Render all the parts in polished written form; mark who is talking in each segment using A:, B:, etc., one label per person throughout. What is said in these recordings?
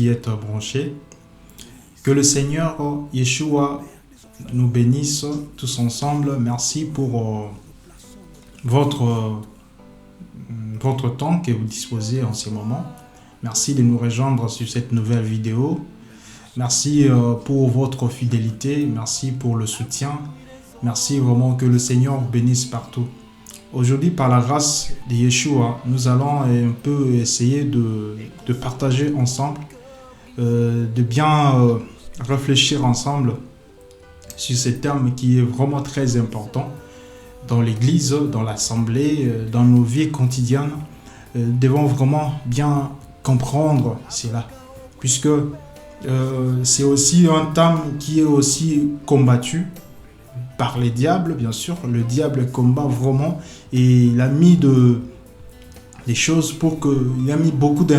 A: qui êtes branchés. Que le Seigneur Yeshua nous bénisse tous ensemble. Merci pour votre, votre temps que vous disposez en ce moment. Merci de nous rejoindre sur cette nouvelle vidéo. Merci pour votre fidélité. Merci pour le soutien. Merci vraiment, que le Seigneur vous bénisse partout. Aujourd'hui, par la grâce de Yeshua, nous allons un peu essayer de partager ensemble, de bien réfléchir ensemble sur ce terme qui est vraiment très important dans l'Église, dans l'Assemblée, dans nos vies quotidiennes. Devons vraiment bien comprendre cela, puisque c'est aussi un thème qui est aussi combattu par les diables, bien sûr. Le diable combat vraiment, et il a mis des choses pour que, il a mis beaucoup de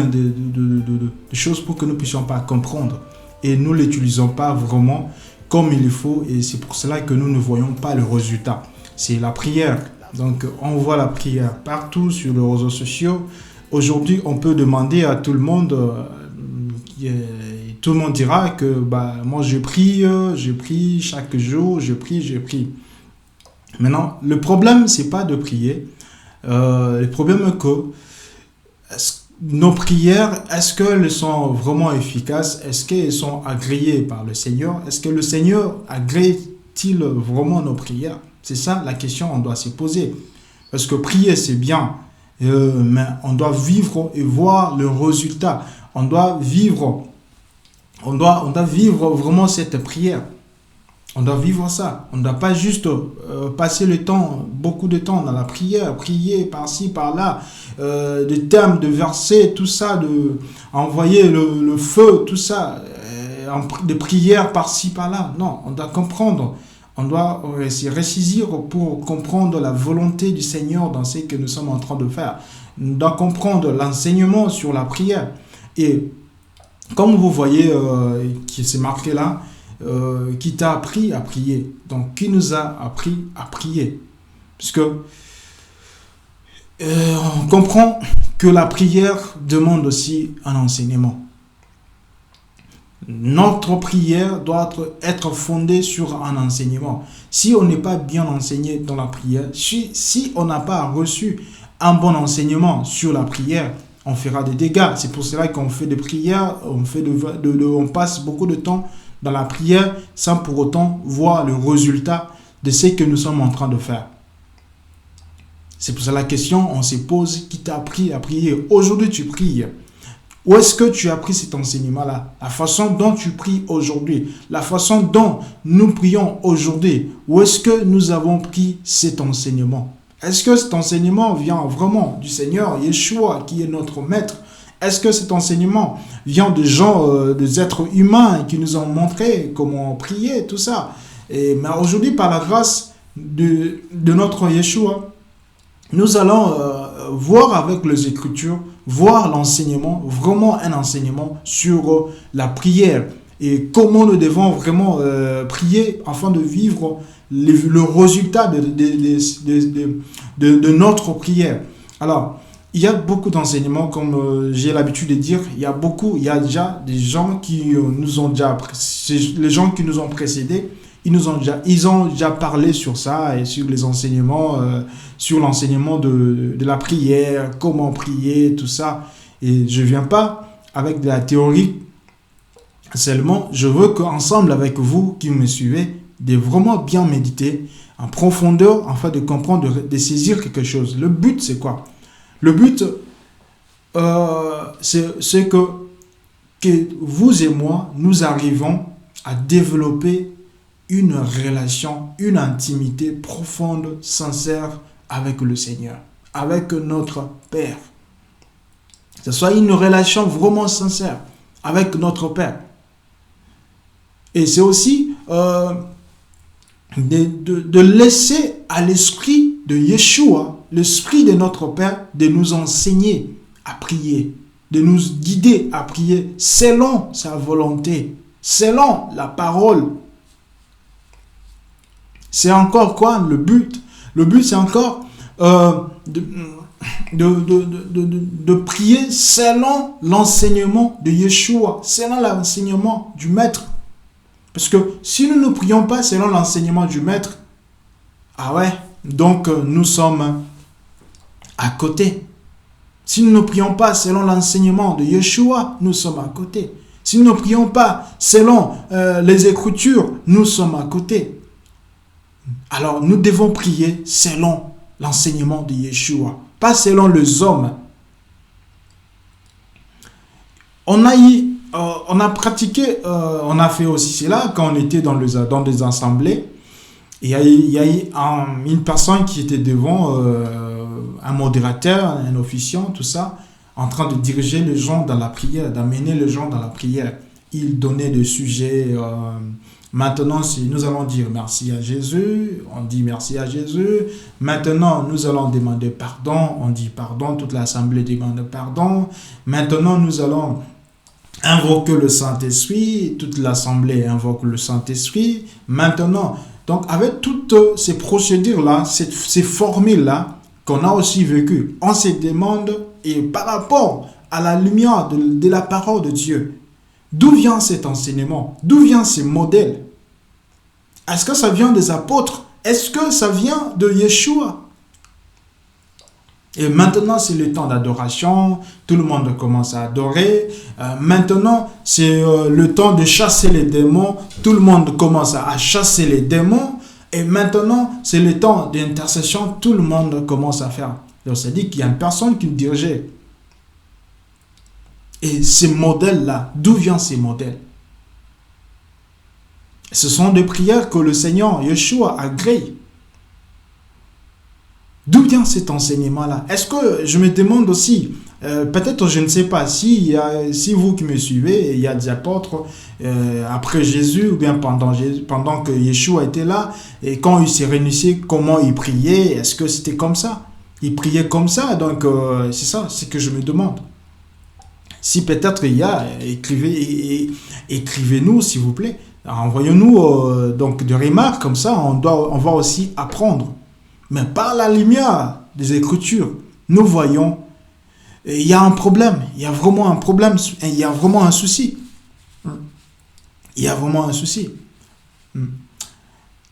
A: choses pour que nous ne puissions pas comprendre, et nous ne l'utilisons pas vraiment comme il faut, et c'est pour cela que nous ne voyons pas le résultat. C'est la prière. Donc on voit la prière partout sur les réseaux sociaux. Aujourd'hui, on peut demander à tout le monde, tout le monde dira que moi je prie chaque jour, je prie. Maintenant, le problème, c'est pas de prier. Le problème est que nos prières, est-ce qu'elles sont vraiment efficaces? Est-ce qu'elles sont agréées par le Seigneur? Est-ce que le Seigneur agrée-t-il vraiment nos prières? C'est ça la question qu'on doit se poser. Parce que prier, c'est bien, mais on doit vivre et voir le résultat. On doit vivre vraiment cette prière. On doit vivre ça. On ne doit pas juste passer le temps, beaucoup de temps dans la prière, prier par-ci, par-là, des termes, de versets, tout ça, envoyer le feu, tout ça, des prières par-ci, par-là. Non, on doit comprendre. On doit se ressaisir pour comprendre la volonté du Seigneur dans ce que nous sommes en train de faire. On doit comprendre l'enseignement sur la prière. Et comme vous voyez, qui s'est marqué là, qui t'a appris à prier. Donc, qui nous a appris à prier? Puisque on comprend que la prière demande aussi un enseignement. Notre prière doit être fondée sur un enseignement. Si on n'est pas bien enseigné dans la prière, si on n'a pas reçu un bon enseignement sur la prière, on fera des dégâts. C'est pour cela qu'on fait des prières, on passe beaucoup de temps dans la prière sans pour autant voir le résultat de ce que nous sommes en train de faire. C'est pour ça la question, on se pose, qui t'a appris à prier? Aujourd'hui, tu pries. Où est-ce que tu as appris cet enseignement-là? La façon dont tu pries aujourd'hui, la façon dont nous prions aujourd'hui, où est-ce que nous avons pris cet enseignement? Est-ce que cet enseignement vient vraiment du Seigneur Yeshua, qui est notre maître? Est-ce que cet enseignement vient de gens, des êtres humains qui nous ont montré comment prier, tout ça? Mais aujourd'hui, par la grâce de notre Yeshua, nous allons voir avec les Écritures, voir l'enseignement, vraiment un enseignement sur la prière et comment nous devons vraiment prier afin de vivre le résultat de notre prière. Alors, il y a beaucoup d'enseignements, comme j'ai l'habitude de dire, il y a déjà des gens qui nous ont déjà, les gens qui nous ont précédés, ils ont déjà parlé sur ça et sur les enseignements, sur l'enseignement de la prière, comment prier, tout ça. Et je ne viens pas avec de la théorie seulement, je veux qu'ensemble avec vous qui me suivez, de vraiment bien méditer en profondeur afin de comprendre, de saisir quelque chose. Le but, c'est quoi? Le but, c'est que vous et moi, nous arrivons à développer une relation, une intimité profonde, sincère avec le Seigneur, avec notre Père. Que ce soit une relation vraiment sincère avec notre Père. Et c'est aussi de laisser à l'esprit de Yeshua, l'esprit de notre Père, de nous enseigner à prier, de nous guider à prier selon sa volonté, selon la parole. C'est encore quoi le but? Le but, c'est encore de prier selon l'enseignement de Yeshua, selon l'enseignement du Maître. Parce que si nous ne prions pas selon l'enseignement du Maître, ah ouais, donc nous sommes à côté. Si nous ne prions pas selon l'enseignement de Yeshua, nous sommes à côté. Si nous ne prions pas selon les Écritures, nous sommes à côté. Alors nous devons prier selon l'enseignement de Yeshua, pas selon les hommes. On a pratiqué, on a fait aussi cela quand on était dans des assemblées. Il y a eu une personne qui était devant, un modérateur, un officiant, tout ça, en train de diriger les gens dans la prière, d'amener les gens dans la prière. Il donnait des sujets. Maintenant, si nous allons dire merci à Jésus, on dit merci à Jésus. Maintenant, nous allons demander pardon, on dit pardon, toute l'assemblée demande pardon. Maintenant, nous allons invoquer le Saint-Esprit, toute l'assemblée invoque le Saint-Esprit. Maintenant, donc avec toutes ces procédures-là, ces formules-là qu'on a aussi vécues, on se demande, et par rapport à la lumière de la parole de Dieu, d'où vient cet enseignement? D'où vient ces modèles? Est-ce que ça vient des apôtres? Est-ce que ça vient de Yeshua? Et maintenant, c'est le temps d'adoration. Tout le monde commence à adorer. Maintenant, c'est le temps de chasser les démons. Tout le monde commence à chasser les démons. Et maintenant, c'est le temps d'intercession. Tout le monde commence à faire. Donc, ça dit qu'il y a une personne qui dirigeait. Et ces modèles-là, d'où viennent ces modèles? Ce sont des prières que le Seigneur Yeshua agrée. D'où vient cet enseignement-là? Est-ce que je me demande aussi, peut-être je ne sais pas, si vous qui me suivez, il y a des apôtres après Jésus ou bien pendant que Yeshua était là, et quand il s'est réuni, comment il priait? Est-ce que c'était comme ça? Il priait comme ça, donc c'est ça, c'est que je me demande. Si peut-être il y a, écrivez-nous s'il vous plaît. Envoyez-nous donc des remarques comme ça, on va aussi apprendre. Mais par la lumière des Écritures, nous voyons, il y a un problème, il y a vraiment un problème, il y a vraiment un souci. Il y a vraiment un souci.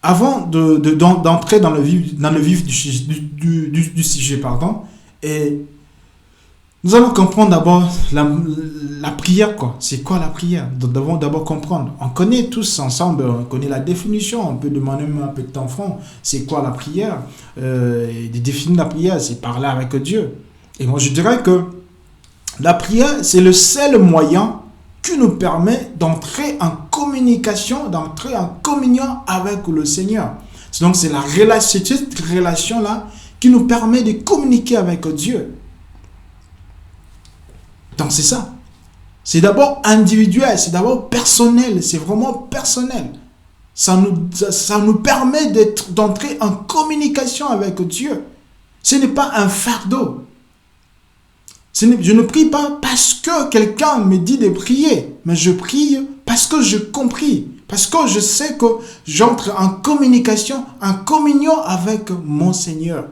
A: Avant d'entrer dans le vif du sujet, pardon, et nous allons comprendre d'abord la prière, quoi. C'est quoi la prière? Nous devons d'abord comprendre. On connaît tous ensemble, on connaît la définition. On peut demander même à un petit enfant, c'est quoi la prière? Définir la prière, c'est parler avec Dieu. Et moi, je dirais que la prière, c'est le seul moyen qui nous permet d'entrer en communication, d'entrer en communion avec le Seigneur. Donc, c'est cette relation-là qui nous permet de communiquer avec Dieu. Donc c'est ça. C'est d'abord individuel, c'est d'abord personnel, c'est vraiment personnel. Ça nous permet d'entrer en communication avec Dieu. Ce n'est pas un fardeau. Je ne prie pas parce que quelqu'un me dit de prier, mais je prie parce que j'ai compris, parce que je sais que j'entre en communication, en communion avec mon Seigneur.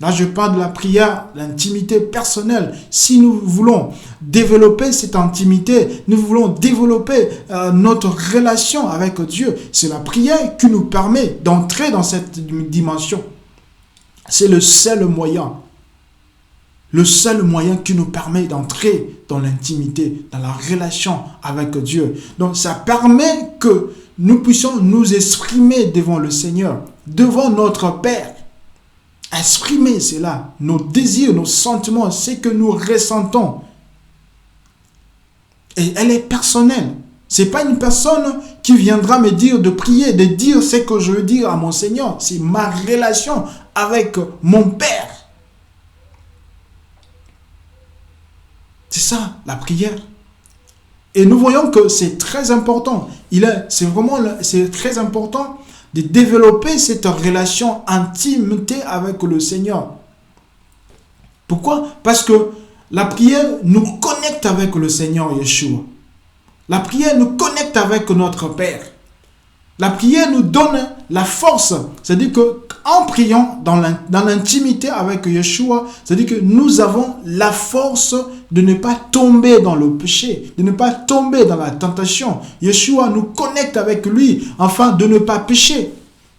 A: Là, je parle de la prière, l'intimité personnelle. Si nous voulons développer cette intimité, nous voulons développer notre relation avec Dieu, c'est la prière qui nous permet d'entrer dans cette dimension. C'est le seul moyen. Le seul moyen qui nous permet d'entrer dans l'intimité, dans la relation avec Dieu. Donc, ça permet que nous puissions nous exprimer devant le Seigneur, devant notre Père. Exprimer cela, nos désirs, nos sentiments, ce que nous ressentons. Et elle est personnelle. Ce n'est pas une personne qui viendra me dire de prier, de dire ce que je veux dire à mon Seigneur. C'est ma relation avec mon Père. C'est ça, la prière. Et nous voyons que c'est très important. C'est très important de développer cette relation intimité avec le Seigneur. Pourquoi? Parce que la prière nous connecte avec le Seigneur Yeshua. La prière nous connecte avec notre Père. La prière nous donne la force. C'est-à-dire que en priant dans l'intimité avec Yeshua, c'est-à-dire que nous avons la force de ne pas tomber dans le péché, de ne pas tomber dans la tentation. Yeshua nous connecte avec lui afin de ne pas pécher,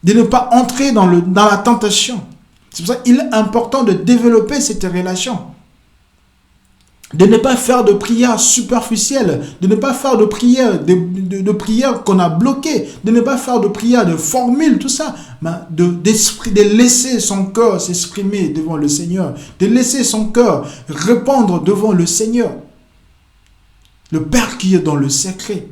A: de ne pas entrer dans la tentation. C'est pour ça qu'il est important de développer cette relation. De ne pas faire de prières superficielles, de ne pas faire de prières, de prières qu'on a bloquées, de ne pas faire de prières, de formules, tout ça, mais de laisser son cœur s'exprimer devant le Seigneur, de laisser son cœur répondre devant le Seigneur, le Père qui est dans le secret.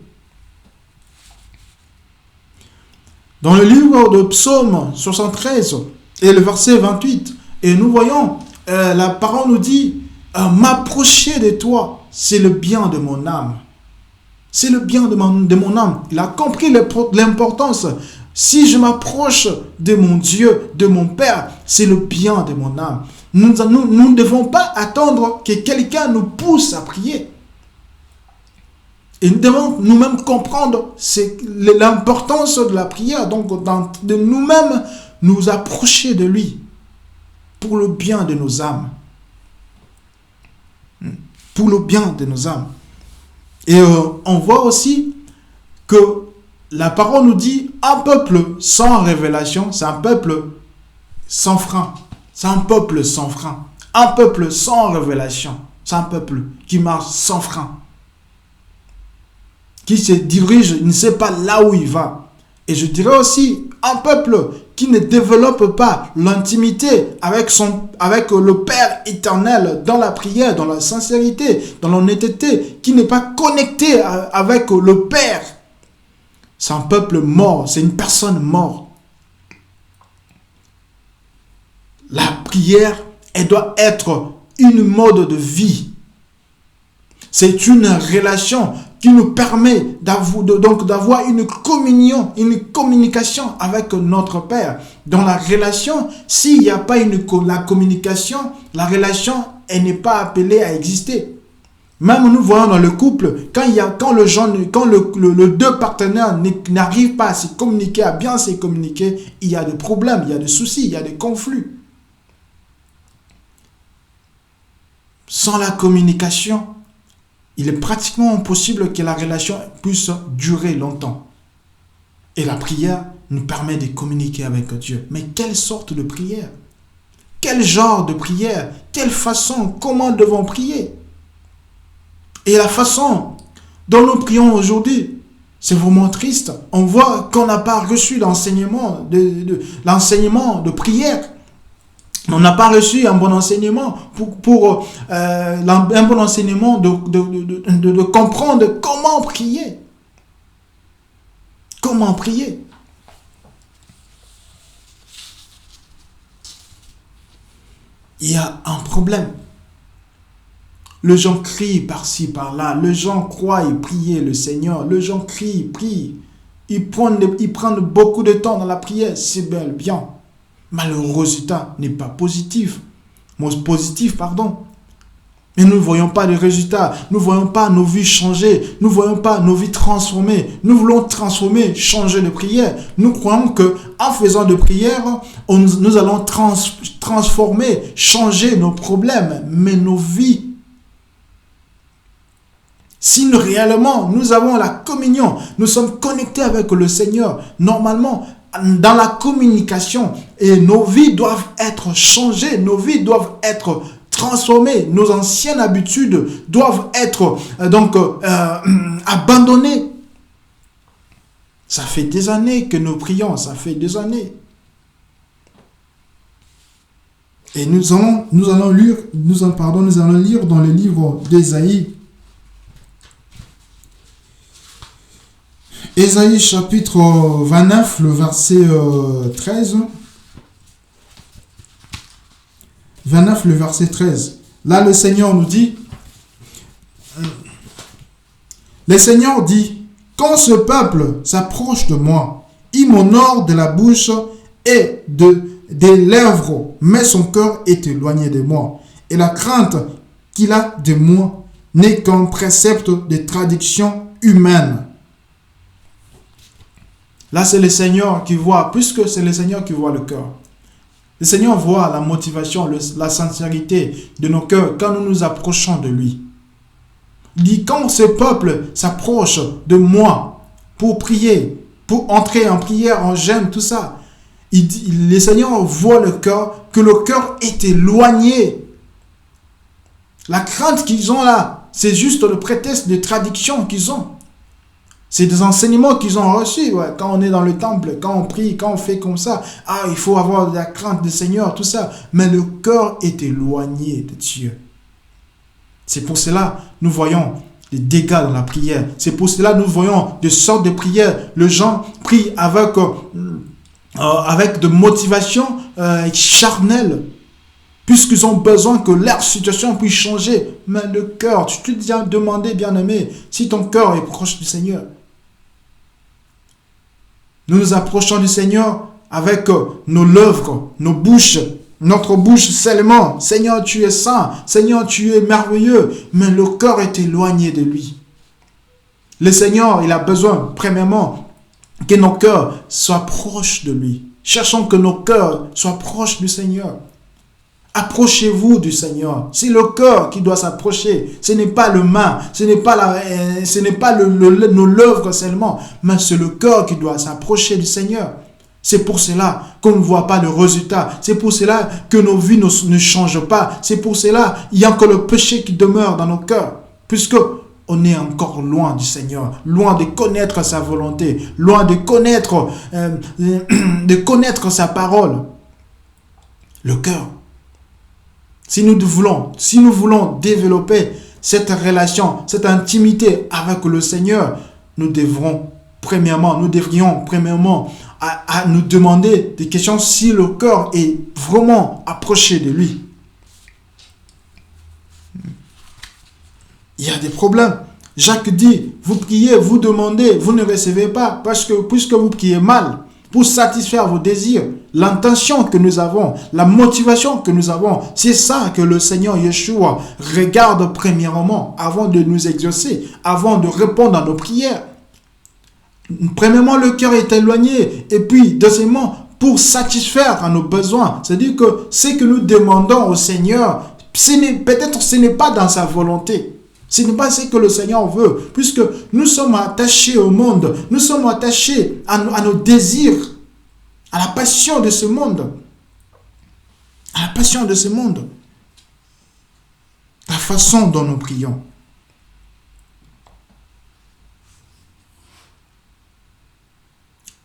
A: Dans le livre de Psaume 73 et le verset 28, et nous voyons, la parole nous dit, m'approcher de toi, c'est le bien de mon âme. C'est le bien de mon âme. Il a compris l'importance. Si je m'approche de mon Dieu, de mon Père, c'est le bien de mon âme. Nous ne devons pas attendre que quelqu'un nous pousse à prier. Et nous devons nous-mêmes comprendre l'importance de la prière. Donc, de nous-mêmes, nous approcher de lui pour le bien de nos âmes. Pour le bien de nos âmes. Et on voit aussi que la parole nous dit, un peuple sans révélation, c'est un peuple sans frein. C'est un peuple sans frein. Un peuple sans révélation, c'est un peuple qui marche sans frein. Qui se dirige, il ne sait pas là où il va. Et je dirais aussi, un peuple qui ne développe pas l'intimité avec le Père éternel dans la prière, dans la sincérité, dans l'honnêteté, qui n'est pas connecté avec le Père, c'est un peuple mort, c'est une personne morte. La prière, elle doit être une mode de vie. C'est une relation qui nous permet d'avoir une communion, une communication avec notre Père. Dans la relation, s'il n'y a pas la communication, la relation, elle n'est pas appelée à exister. Même nous voyons dans le couple, quand le deux partenaires n'arrivent pas à se communiquer, à bien se communiquer, il y a des problèmes, il y a des soucis, il y a des conflits. Sans la communication, il est pratiquement impossible que la relation puisse durer longtemps. Et la prière nous permet de communiquer avec Dieu. Mais quelle sorte de prière? Quel genre de prière? Quelle façon? Comment devons prier? Et la façon dont nous prions aujourd'hui, c'est vraiment triste. On voit qu'on n'a pas reçu l'enseignement de prière. On n'a pas reçu un bon enseignement un bon enseignement de comprendre comment prier. Comment prier? Il y a un problème. Les gens crient par-ci, par-là. Les gens croient et prient le Seigneur. Les gens crient, prient. Ils prennent beaucoup de temps dans la prière. C'est bien. Mais le résultat n'est pas positif. Mais nous ne voyons pas de résultats. Nous ne voyons pas nos vies changer. Nous ne voyons pas nos vies transformer. Nous voulons transformer, changer de prière. Nous croyons qu'en faisant de prière, nous allons transformer, changer nos problèmes. Mais nos vies, si réellement nous avons la communion, nous sommes connectés avec le Seigneur, normalement, dans la communication, et nos vies doivent être changées, nos vies doivent être transformées, nos anciennes habitudes doivent être abandonnées. Ça fait des années que nous prions, ça fait des années. Et nous allons lire dans le livre d'Ésaïe. Ésaïe chapitre 29, le verset 13. 29, le verset 13. Là, le Seigneur nous dit, le Seigneur dit, quand ce peuple s'approche de moi, il m'honore de la bouche et des lèvres, mais son cœur est éloigné de moi. Et la crainte qu'il a de moi n'est qu'un précepte de traduction humaine. Là, c'est le Seigneur qui voit, puisque c'est le Seigneur qui voit le cœur. Le Seigneur voit la motivation, la sincérité de nos cœurs quand nous nous approchons de lui. Il dit, quand ce peuple s'approche de moi pour prier, pour entrer en prière, en jeûne, tout ça, le Seigneur voit le cœur, que le cœur est éloigné. La crainte qu'ils ont là, c'est juste le prétexte de traduction qu'ils ont. C'est des enseignements qu'ils ont reçus. Ouais. Quand on est dans le temple, quand on prie, quand on fait comme ça, il faut avoir de la crainte du Seigneur, tout ça. Mais le cœur est éloigné de Dieu. C'est pour cela nous voyons des dégâts dans la prière. C'est pour cela nous voyons des sortes de prières. Les gens prient avec de motivation charnelle, puisqu'ils ont besoin que leur situation puisse changer. Mais le cœur, tu te dis demander, bien-aimé, si ton cœur est proche du Seigneur. Nous nous approchons du Seigneur avec nos lèvres, nos bouches, notre bouche seulement. Seigneur, tu es saint. Seigneur, tu es merveilleux. Mais le cœur est éloigné de lui. Le Seigneur, il a besoin, premièrement, que nos cœurs soient proches de lui. Cherchons que nos cœurs soient proches du Seigneur. Approchez-vous du Seigneur. C'est le cœur qui doit s'approcher. Ce n'est pas le main, ce n'est pas nos lèvres seulement, mais c'est le cœur qui doit s'approcher du Seigneur. C'est pour cela qu'on ne voit pas le résultat. C'est pour cela que nos vies ne changent pas. C'est pour cela qu'il y a encore le péché qui demeure dans nos cœurs. Puisque on est encore loin du Seigneur, loin de connaître sa volonté, loin de connaître sa parole. Le cœur. Si nous voulons développer cette relation, cette intimité avec le Seigneur, nous devrions premièrement à nous demander des questions si le cœur est vraiment approché de lui. Il y a des problèmes. Jacques dit, vous priez, vous demandez, vous ne recevez pas, puisque vous priez mal, pour satisfaire vos désirs. L'intention que nous avons, la motivation que nous avons, c'est ça que le Seigneur Yeshua regarde premièrement avant de nous exaucer, avant de répondre à nos prières. Premièrement, le cœur est éloigné, et puis deuxièmement, pour satisfaire à nos besoins. C'est-à-dire que ce que nous demandons au Seigneur, peut-être ce n'est pas dans sa volonté. Ce n'est pas ce que le Seigneur veut, puisque nous sommes attachés au monde, nous sommes attachés à nos désirs, à la passion de ce monde. À la passion de ce monde. La façon dont nous prions.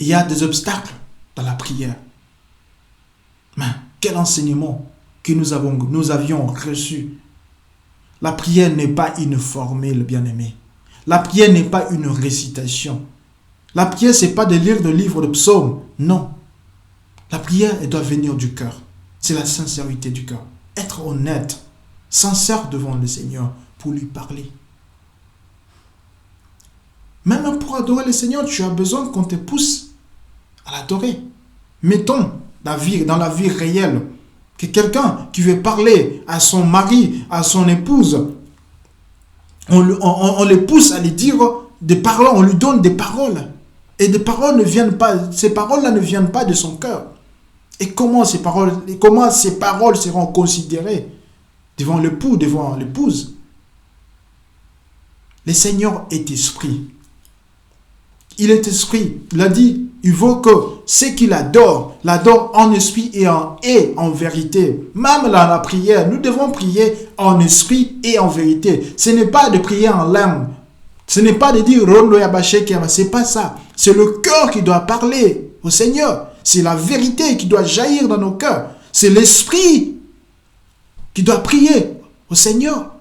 A: Il y a des obstacles dans la prière. Mais quel enseignement que nous avions reçu. La prière n'est pas une formule, bien-aimé. La prière n'est pas une récitation. La prière, ce n'est pas de lire le livre de psaumes. Non. La prière, elle doit venir du cœur. C'est la sincérité du cœur. Être honnête, sincère devant le Seigneur pour lui parler. Même pour adorer le Seigneur, tu as besoin qu'on te pousse à l'adorer. Mettons dans la vie réelle que quelqu'un qui veut parler à son mari, à son épouse, on les pousse à lui dire des paroles, on lui donne des paroles. Et ces paroles-là ne viennent pas de son cœur. Et comment ces paroles seront considérées devant l'époux, devant l'épouse? Le Seigneur est esprit. Il est esprit. Il a dit, il veut que ceux qui l'adorent en esprit et en vérité. Même dans la prière, nous devons prier en esprit et en vérité. Ce n'est pas de prier en langue. Ce n'est pas de dire Rondo Yabaché Kema. C'est pas ça. C'est le cœur qui doit parler au Seigneur. C'est la vérité qui doit jaillir dans nos cœurs. C'est l'esprit qui doit prier au Seigneur.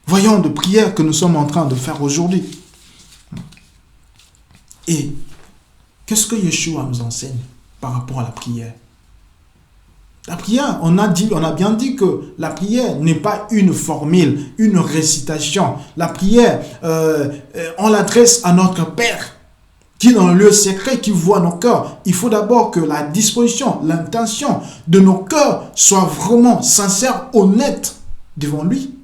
A: Voyons de prières que nous sommes en train de faire aujourd'hui. Et qu'est-ce que Yeshua nous enseigne par rapport à la prière? La prière, on a bien dit que la prière n'est pas une formule, une récitation. La prière, on l'adresse à notre Père, qui est dans le lieu secret, qui voit nos cœurs. Il faut d'abord que la disposition, l'intention de nos cœurs soit vraiment sincère, honnête devant lui.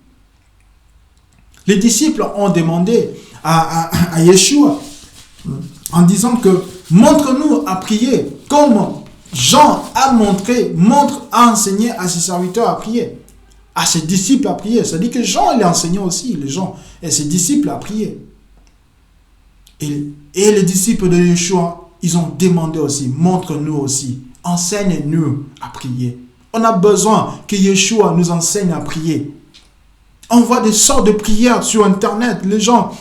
A: Les disciples ont demandé à Yeshua en disant que montre-nous à prier comme Jean a enseigné à ses serviteurs à prier, à ses disciples à prier. C'est-à-dire que Jean, il a enseigné aussi les gens et ses disciples à prier. Et les disciples de Yeshua, ils ont demandé aussi, montre-nous aussi, enseigne-nous à prier. On a besoin que Yeshua nous enseigne à prier. On voit des sortes de prières sur Internet. Les gens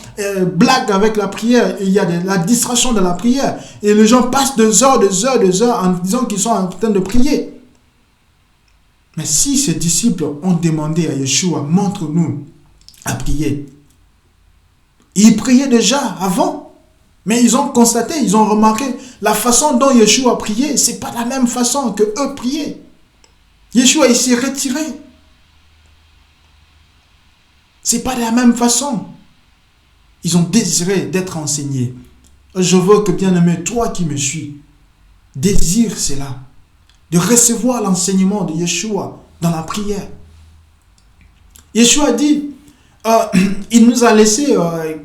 A: blaguent avec la prière. Il y a la distraction de la prière. Et les gens passent des heures en disant qu'ils sont en train de prier. Mais si ces disciples ont demandé à Yeshua, montre-nous à prier. Ils priaient déjà avant. Mais ils ont constaté, ils ont remarqué la façon dont Yeshua priait. Ce n'est pas la même façon que eux priaient. Yeshua, il s'est retiré. C'est pas de la même façon. Ils ont désiré d'être enseignés. Je veux que, bien-aimé, toi qui me suis, désire cela. De recevoir l'enseignement de Yeshua dans la prière. Yeshua dit, il nous a laissé,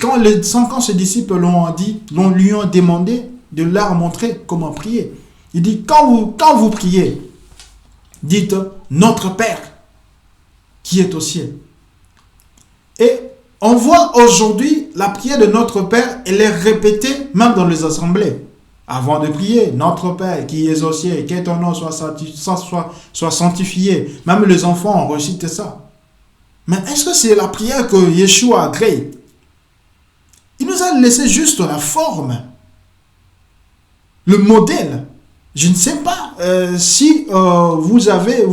A: quand ses disciples lui ont demandé de leur montrer comment prier. Il dit, quand vous priez, dites, notre Père qui est au ciel. Et on voit aujourd'hui la prière de notre Père, elle est répétée même dans les assemblées. Avant de prier, notre Père qui es aux cieux, que ton nom soit sanctifié. Même les enfants ont recité ça. Mais est-ce que c'est la prière que Yeshua a créée? Il nous a laissé juste la forme, le modèle. Je ne sais pas si vous avez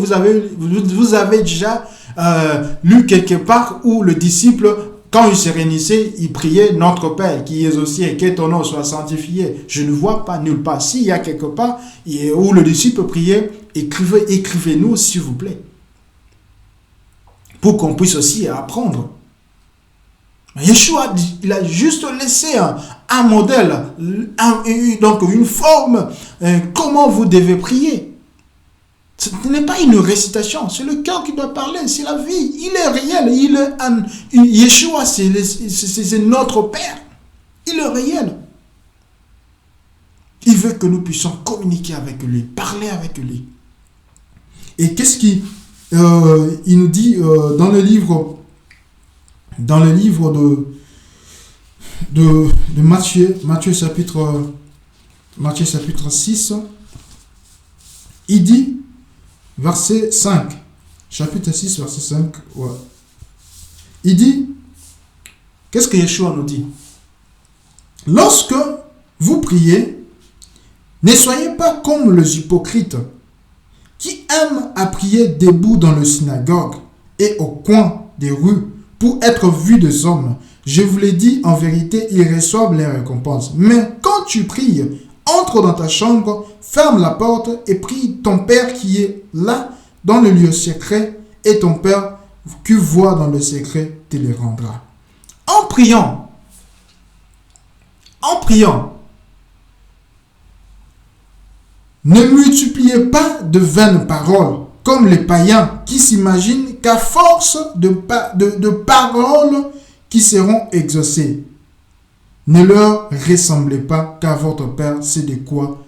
A: déjà lu quelque part où le disciple, quand il se réunissait, il priait notre Père qui est au ciel, que ton nom soit sanctifié. Je ne vois pas nulle part. S'il y a quelque part où le disciple priait, écrivez-nous s'il vous plaît. Pour qu'on puisse aussi apprendre. Yeshua, il a juste laissé un modèle, donc une forme, comment vous devez prier. Ce n'est pas une récitation, c'est le cœur qui doit parler, c'est la vie, il est réel, Yeshua, c'est notre Père, il est réel. Il veut que nous puissions communiquer avec lui, parler avec lui. Et qu'est-ce qu'il nous dit dans le livre de Matthieu chapitre 6, il dit, verset 5, chapitre 6, verset 5, ouais. Il dit, qu'est-ce que Yeshua nous dit? Lorsque vous priez, ne soyez pas comme les hypocrites qui aiment à prier debout dans le synagogue et au coin des rues pour être vus des hommes. Je vous l'ai dit, en vérité, ils reçoivent les récompenses. Mais quand tu pries, entre dans ta chambre, ferme la porte et prie ton Père qui est là dans le lieu secret, et ton Père qui voit dans le secret te les rendra. En priant, ne multipliez pas de vaines paroles comme les païens qui s'imaginent qu'à force de paroles qui seront exaucées. Ne leur ressemblez pas, car votre Père sait de quoi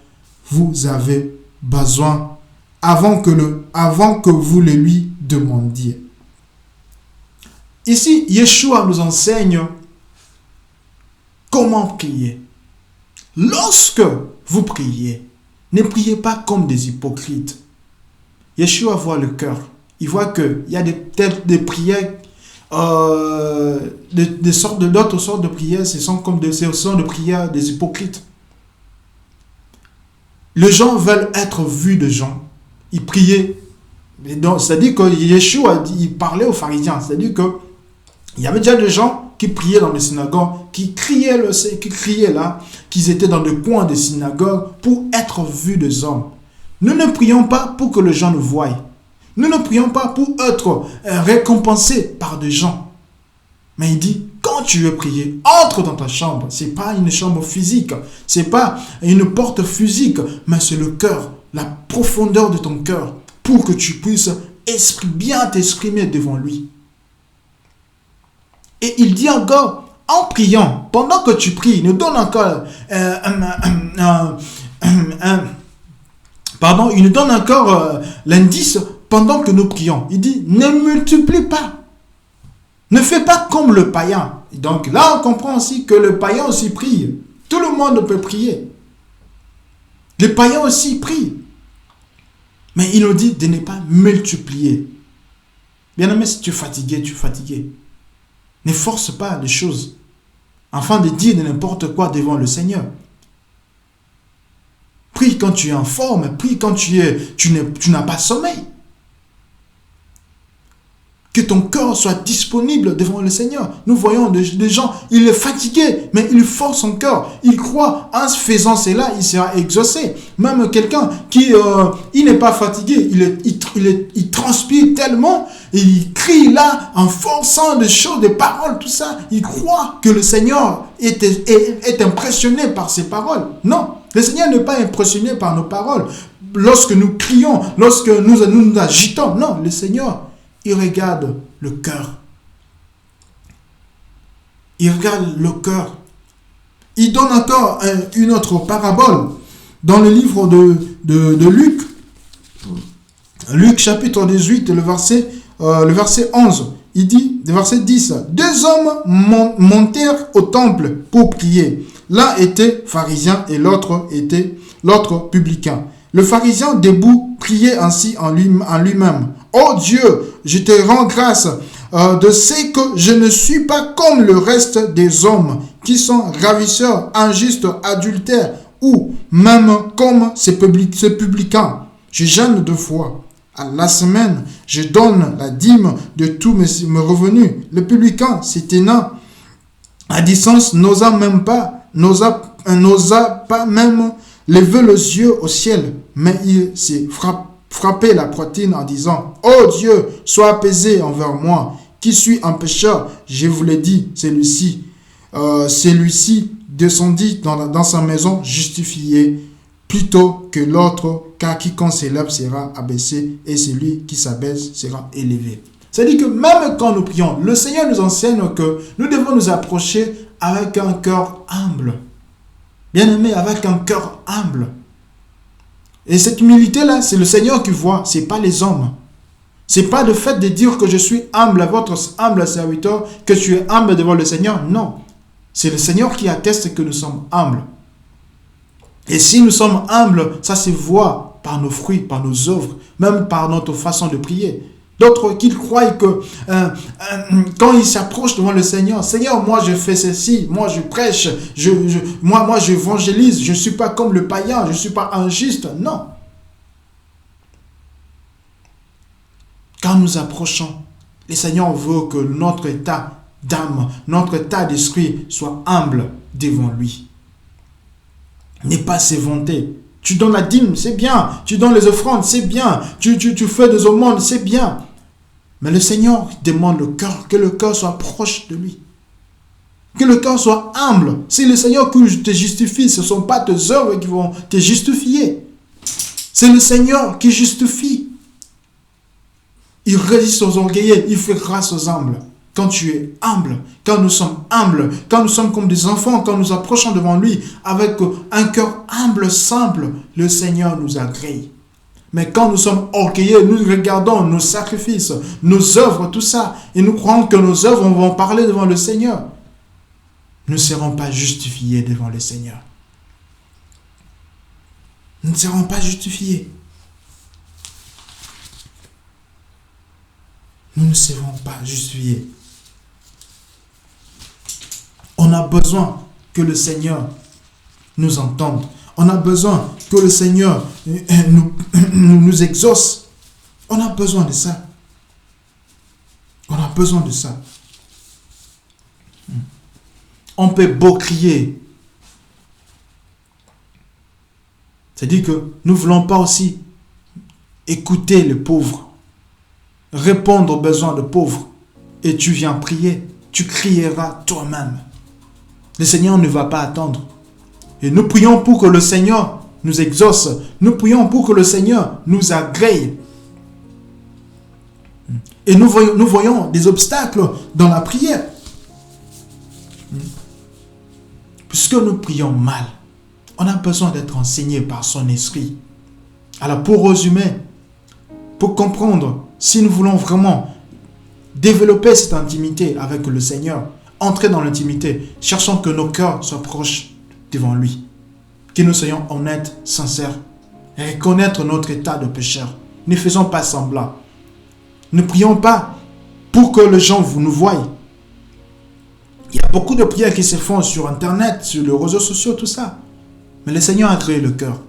A: vous avez besoin avant que vous le lui demandiez. Ici, Yeshua nous enseigne comment prier. Lorsque vous priez, ne priez pas comme des hypocrites. Yeshua voit le cœur. Il voit qu'il y a des prières, d'autres sortes de prières, ce sont de prières des hypocrites. Les gens veulent être vus de gens. Ils priaient. C'est-à-dire que Yeshua, il parlait aux pharisiens. C'est-à-dire qu'il y avait déjà des gens qui priaient dans les synagogues, qui criaient là, qu'ils étaient dans le coin des synagogues pour être vus des hommes. Nous ne prions pas pour que les gens nous voient. Nous ne prions pas pour être récompensés par des gens. Mais il dit, quand tu veux prier, entre dans ta chambre. Ce n'est pas une chambre physique. Ce n'est pas une porte physique. Mais c'est le cœur, la profondeur de ton cœur. Pour que tu puisses bien t'exprimer devant lui. Et il dit encore, en priant, pendant que tu pries, il nous donne encore il nous donne encore l'indice pendant que nous prions. Il dit, ne multiplie pas. Ne fais pas comme le païen. Donc là, on comprend aussi que le païen aussi prie. Tout le monde peut prier. Les païens aussi prient. Mais il nous dit de ne pas multiplier. Bien aimé, si tu es fatigué, tu es fatigué. Ne force pas les choses afin de dire n'importe quoi devant le Seigneur. Prie quand tu es en forme, prie quand tu n'as pas sommeil. Que ton cœur soit disponible devant le Seigneur. Nous voyons des gens, il est fatigué, mais il force son cœur. Il croit, en faisant cela, il sera exaucé. Même quelqu'un qui il n'est pas fatigué, il transpire tellement, et il crie là, en forçant des choses, des paroles, tout ça. Il croit que le Seigneur est impressionné par ses paroles. Non, le Seigneur n'est pas impressionné par nos paroles. Lorsque nous crions, lorsque nous agitons, non, le Seigneur, il regarde le cœur. Il regarde le cœur. Il donne encore une autre parabole dans le livre de Luc. Luc chapitre 18, le verset 11. Il dit, le verset 10, « Deux hommes montèrent au temple pour prier. L'un était pharisien et l'autre publicain. Le pharisien debout priait ainsi en lui-même. « Oh Dieu, je te rends grâce de ce que je ne suis pas comme le reste des hommes qui sont ravisseurs, injustes, adultères ou même comme ces publicains. Je jeûne 2 fois. À la semaine, je donne la dîme de tous mes revenus. Le publicain, se tenant à distance, n'osa pas même lever les yeux au ciel, mais il s'est frappé la poitrine en disant, « Oh Dieu, sois apaisé envers moi, qui suis un pécheur. » Je vous l'ai dit, celui-ci descendit dans sa maison justifié plutôt que l'autre, car quiconque s'élève sera abaissé et celui qui s'abaisse sera élevé. C'est-à-dire que même quand nous prions, le Seigneur nous enseigne que nous devons nous approcher avec un cœur humble. Bien-aimé, avec un cœur humble. Et cette humilité-là, c'est le Seigneur qui voit, ce n'est pas les hommes. Ce n'est pas le fait de dire que je suis humble à votre humble serviteur, que tu es humble devant le Seigneur. Non. C'est le Seigneur qui atteste que nous sommes humbles. Et si nous sommes humbles, ça se voit par nos fruits, par nos œuvres, même par notre façon de prier. D'autres qui croient que quand ils s'approchent devant le Seigneur, « Seigneur, moi je fais ceci, moi je prêche, moi j'évangélise, je ne suis pas comme le païen, je ne suis pas injuste. » Non. Quand nous approchons, le Seigneur veut que notre état d'âme, notre état d'esprit soit humble devant lui. N'est pas se vanter. Tu donnes la dîme, c'est bien. Tu donnes les offrandes, c'est bien. Tu fais des aumônes, c'est bien. Mais le Seigneur demande le cœur, que le cœur soit proche de lui. Que le cœur soit humble. C'est le Seigneur qui te justifie. Ce ne sont pas tes œuvres qui vont te justifier. C'est le Seigneur qui justifie. Il résiste aux orgueilleux. Il fait grâce aux humbles. Quand tu es humble, quand nous sommes humbles, quand nous sommes comme des enfants, quand nous approchons devant lui avec un cœur humble, simple, le Seigneur nous agrée. Mais quand nous sommes orgueilleux, nous regardons nos sacrifices, nos œuvres, tout ça, et nous croyons que nos œuvres vont parler devant le Seigneur. Nous ne serons pas justifiés devant le Seigneur. Nous ne serons pas justifiés. Nous ne serons pas justifiés. On a besoin que le Seigneur nous entende. On a besoin que le Seigneur nous exauce. On a besoin de ça. On a besoin de ça. On peut beau crier. C'est-à-dire que nous ne voulons pas aussi écouter les pauvres, répondre aux besoins des pauvres. Et tu viens prier, tu crieras toi-même. Le Seigneur ne va pas attendre. Et nous prions pour que le Seigneur nous exauce. Nous prions pour que le Seigneur nous agrée. Et nous voyons des obstacles dans la prière. puisque nous prions mal, on a besoin d'être enseigné par son esprit. Alors pour résumer, pour comprendre, si nous voulons vraiment développer cette intimité avec le Seigneur, entrer dans l'intimité, cherchons que nos cœurs soient proches devant lui. Que nous soyons honnêtes, sincères, et reconnaître notre état de pécheur. Ne faisons pas semblant. Ne prions pas pour que les gens nous voient. Il y a beaucoup de prières qui se font sur Internet, sur les réseaux sociaux, tout ça. Mais le Seigneur a créé le cœur.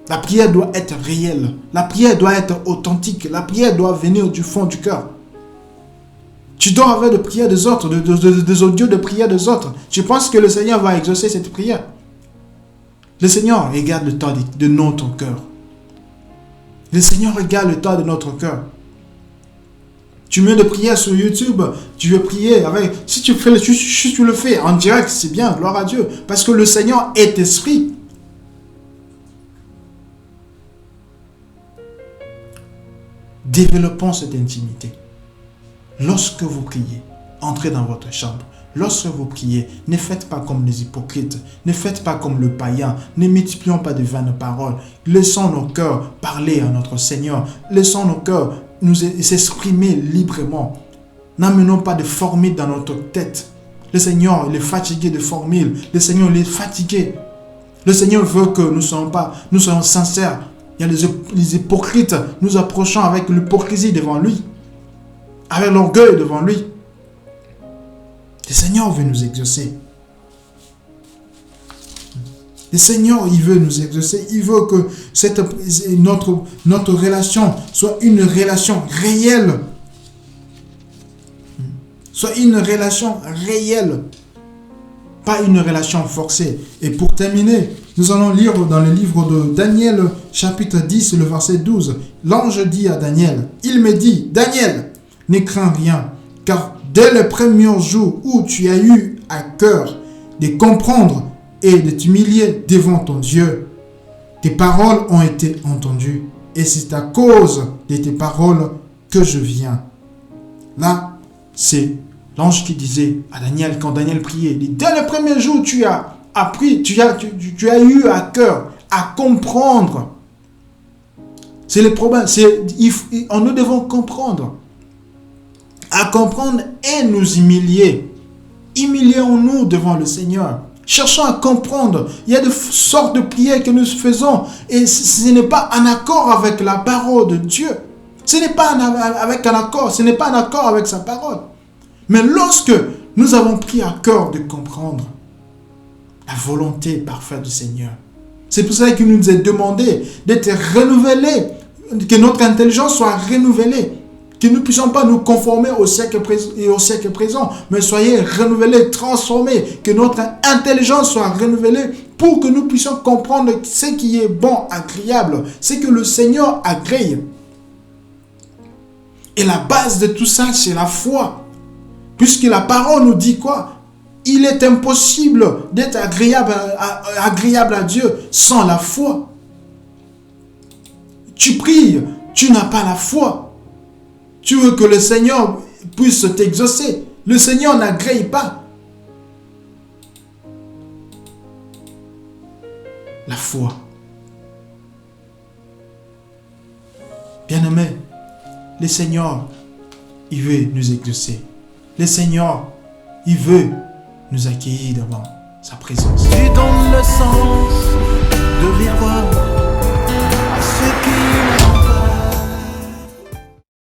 A: La prière doit être réelle. La prière doit être authentique. La prière doit venir du fond du cœur. Tu dois avoir des prières des autres, des audios de prières des autres. Tu penses que le Seigneur va exaucer cette prière? Le Seigneur regarde le temps de notre cœur. Le Seigneur regarde le temps de notre cœur. Tu mets des prières sur YouTube, tu veux prier avec... Si tu le fais en direct, c'est bien, gloire à Dieu. Parce que le Seigneur est esprit. Développons cette intimité. Lorsque vous priez, entrez dans votre chambre. Lorsque vous priez, ne faites pas comme les hypocrites, ne faites pas comme le païen, ne multiplions pas de vaines paroles. Laissons nos cœurs parler à notre Seigneur. Laissons nos cœurs nous s'exprimer librement. N'amenons pas de formules dans notre tête. Le Seigneur, il est fatigué de formules. Le Seigneur, il est fatigué. Le Seigneur veut que nous soyons sincères. Il y a les hypocrites, nous approchons avec l'hypocrisie devant lui, avec l'orgueil devant lui. Le Seigneur veut nous exaucer. Le Seigneur, il veut nous exaucer. Il veut que notre relation soit une relation réelle. Soit une relation réelle. Pas une relation forcée. Et pour terminer, nous allons lire dans le livre de Daniel, chapitre 10, le verset 12. L'ange dit à Daniel, il me dit, Daniel, ne crains rien, car dès le premier jour où tu as eu à cœur de comprendre et de t'humilier devant ton Dieu, tes paroles ont été entendues, et c'est à cause de tes paroles que je viens. Là, c'est l'ange qui disait à Daniel, quand Daniel priait, il dit, dès le premier jour, tu as appris, tu as eu à cœur à comprendre. C'est le problème, nous devons comprendre. À comprendre et nous humilier. Humilions-nous devant le Seigneur. Cherchons à comprendre. Il y a de sortes de prières que nous faisons et ce n'est pas en accord avec la parole de Dieu. Ce n'est pas ce n'est pas en accord avec sa parole. Mais lorsque nous avons pris à cœur de comprendre la volonté parfaite du Seigneur, c'est pour ça qu'il nous est demandé d'être renouvelés, que notre intelligence soit renouvelée, que nous ne puissions pas nous conformer au siècle présent, mais soyez renouvelés, transformés, que notre intelligence soit renouvelée pour que nous puissions comprendre ce qui est bon, agréable, ce que le Seigneur agrée. Et la base de tout ça, c'est la foi. Puisque la parole nous dit quoi? Il est impossible d'être agréable à Dieu sans la foi. Tu pries, tu n'as pas la foi. Tu veux que le Seigneur puisse t'exaucer. Le Seigneur n'agrée pas. La foi. Bien-aimés, le Seigneur, il veut nous exaucer. Le Seigneur, il veut nous accueillir devant sa présence.
B: Tu donnes le sens de vivre